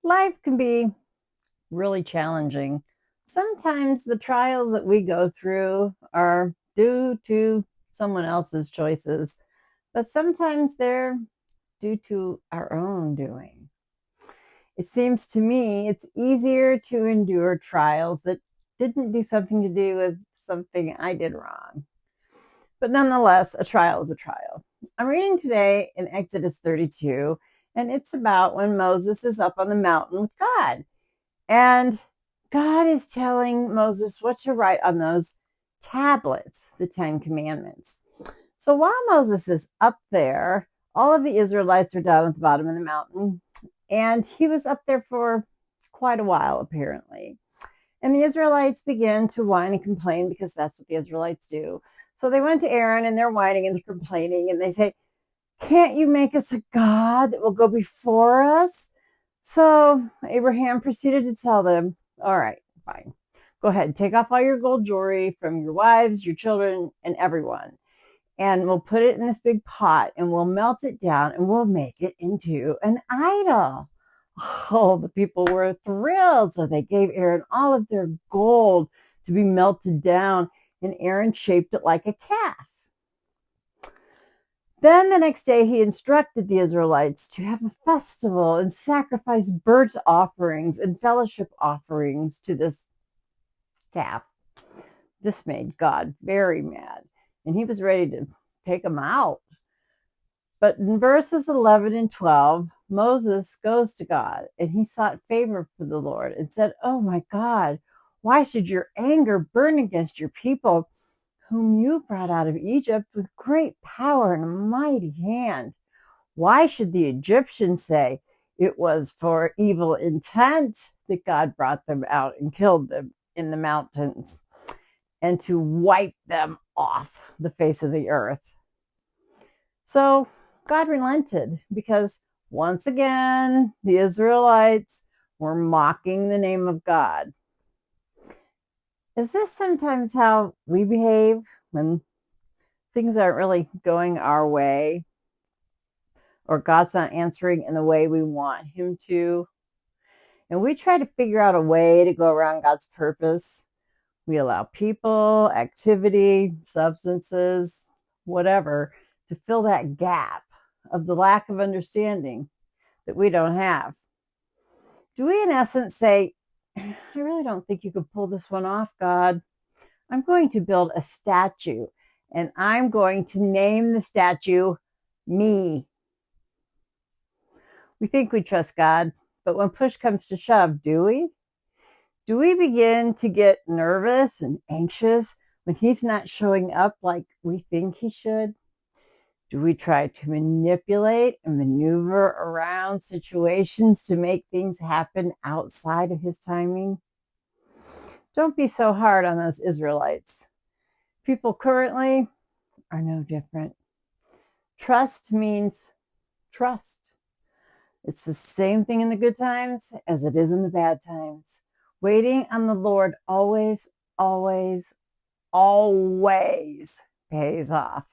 Life can be really challenging. Sometimes the trials that we go through are due to someone else's choices, but sometimes they're due to our own doing. It seems to me it's easier to endure trials that didn't do something to do with something I did wrong. But nonetheless, a trial is a trial. I'm reading today in Exodus 32, and it's about when Moses is up on the mountain with God. And God is telling Moses what to write on those tablets, the Ten Commandments. So while Moses is up there, all of the Israelites are down at the bottom of the mountain. And he was up there for quite a while, apparently. And the Israelites began to whine and complain because that's what the Israelites do. So they went to Aaron and they're whining and complaining. And they say, "Can't you make us a God that will go before us?" So Abraham proceeded to tell them, "All right, fine. Go ahead, take off all your gold jewelry from your wives, your children, and everyone. And we'll put it in this big pot and we'll melt it down and we'll make it into an idol." Oh, the people were thrilled. So they gave Aaron all of their gold to be melted down, and Aaron shaped it like a calf. Then the next day he instructed the Israelites to have a festival and sacrifice burnt offerings and fellowship offerings to this calf. This made God very mad, and he was ready to take them out. But in verses 11 and 12, Moses goes to God, and he sought favor for the Lord and said, "Oh my God, why should your anger burn against your people, whom you brought out of Egypt with great power and a mighty hand? Why should the Egyptians say it was for evil intent that God brought them out and killed them in the mountains and to wipe them off the face of the earth?" So God relented because once again, the Israelites were mocking the name of God. Is this sometimes how we behave when things aren't really going our way, or God's not answering in the way we want him to? And we try to figure out a way to go around God's purpose. We allow people, activity, substances, whatever, to fill that gap of the lack of understanding that we don't have. Do we, in essence, say, "I really don't think you could pull this one off, God. I'm going to build a statue, and I'm going to name the statue me"? We think we trust God, but when push comes to shove, do we? Do we begin to get nervous and anxious when he's not showing up like we think he should? Do we try to manipulate and maneuver around situations to make things happen outside of his timing? Don't be so hard on those Israelites. People currently are no different. Trust means trust. It's the same thing in the good times as it is in the bad times. Waiting on the Lord always, always, always pays off.